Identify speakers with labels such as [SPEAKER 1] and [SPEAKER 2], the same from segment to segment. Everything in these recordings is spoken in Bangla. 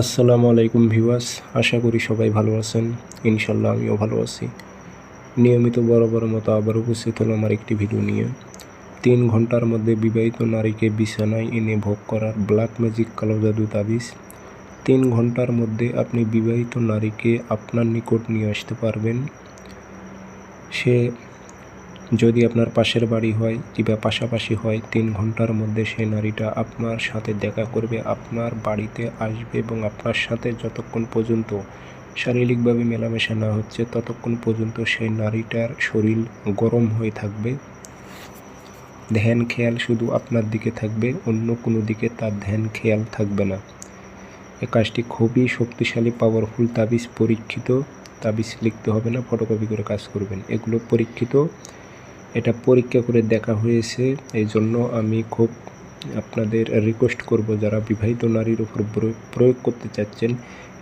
[SPEAKER 1] আসসালামু আলাইকুম ভিউয়ার্স, আশা করি সবাই ভালো আছেন। ইনশাল্লাহ আমিও ভালো আছি। নিয়মিত বরাবর মতো আবার উপস্থিত হলো আমার একটি ভিডিও নিয়ে। 3 ঘন্টার মধ্যে বিবাহিত নারীকে বিছানায় এনে ভোগ করার ব্ল্যাক ম্যাজিক কালো জাদু তাবিজ। 3 ঘন্টার মধ্যে আপনি বিবাহিত নারীকে আপনার নিকট নিয়ে আসতে পারবেন। সে যদি আপনার পাশের বাড়ি হয় কিংবা পাশাপাশি হয়, 3 ঘন্টার মধ্যে সেই নারীটা আপনার সাথে দেখা করবে, আপনার বাড়িতে আসবে এবং আপনার সাথে যতক্ষণ পর্যন্ত শারীরিকভাবে মেলামেশা না হচ্ছে ততক্ষণ পর্যন্ত সেই নারীটার শরীর গরম হয়ে থাকবে। ধ্যান খেয়াল শুধু আপনার দিকে থাকবে, অন্য কোনো দিকে তার ধ্যান খেয়াল থাকবে না। এই কাজটি খুবই শক্তিশালী, পাওয়ারফুল তাবিজ। পরীক্ষিত তাবিজ লিখতে হবে না, ফটোকপি করে কাজ করবেন। এগুলো পরীক্ষিত, এটা পরীক্ষা করে দেখা হয়েছে। এই জন্য আমি খুব আপনাদের রিকোয়েস্ট করব, যারা বিবাহিত নারীর উপর প্রয়োগ করতে চাচ্ছেন,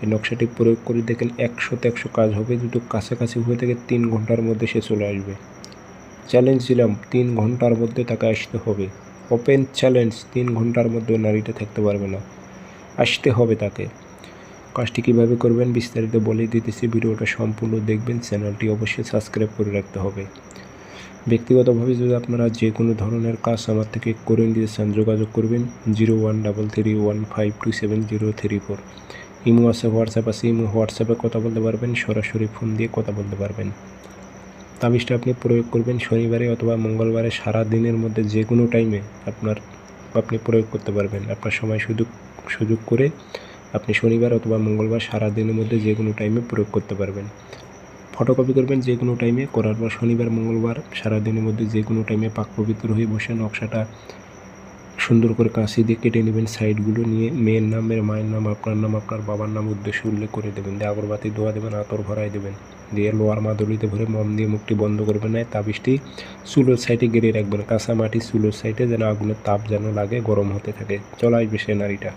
[SPEAKER 1] এই নকশাটি প্রয়োগ করে দেখেন 100তে 100 কাজ হবে। যদি কাছাকাছি হয়ে থাকে 3 ঘন্টার মধ্যে সে চলে আসবে। চ্যালেঞ্জ দিলাম, 3 ঘন্টার মধ্যে তাকে আসতে হবে। ওপেন চ্যালেঞ্জ, 3 ঘন্টার মধ্যে নারীটা থাকতে পারবে না, আসতে হবে তাকে। কাজটি কীভাবে করবেন বিস্তারিত বলে দিতেছি, ভিডিওটা সম্পূর্ণ দেখবেন। চ্যানেলটি অবশ্যই সাবস্ক্রাইব করে রাখতে হবে। ব্যক্তিগতভাবে যদি আপনারা যে কোনো ধরনের কাজ আমার থেকে করে নিতে চান, যোগাযোগ করবেন 013315270034। ইমো আছে, হোয়াটসঅ্যাপ আছে। ইমো হোয়াটসঅ্যাপে কথা বলতে পারবেন, সরাসরি ফোন দিয়ে কথা বলতে পারবেন। তাবিজটা আপনি প্রয়োগ করবেন শনিবারে অথবা মঙ্গলবারে, সারা দিনের মধ্যে যে কোনো টাইমে আপনি প্রয়োগ করতে পারবেন। আপনার সময় সুযোগ করে আপনি শনিবার অথবা মঙ্গলবার সারা দিনের মধ্যে যে কোনো টাইমে প্রয়োগ করতে পারবেন। ফটোকপি করবেন যে কোনো টাইমে, করার পর শনিবার মঙ্গলবার সারাদিনের মধ্যে যে কোনো টাইমে পাক পবিত্র হয়ে বসে নকশাটা সুন্দর করে কাঁচি দিয়ে কেটে নেবেন। সাইডগুলো নিয়ে মেয়ের নাম, মায়ের নাম, আপনার বাবার নাম উদ্দেশ্য উল্লেখ করে দেবেন। দিয়ে আগরবাতি ধোয়া দেবেন, আতর ভরাই দেবেন। দিয়ে লোয়ার মাদুলিতে ভরে মম দিয়ে মুখটি বন্ধ করবেন। না তাবিজটি চুলোর সাইডে গেড়ে রাখবেন, কাঁচা মাটি চুলোর সাইডে, যেন আগুনের তাপ যেন লাগে, গরম হতে থাকে। চলে আসবে সে নারীটা।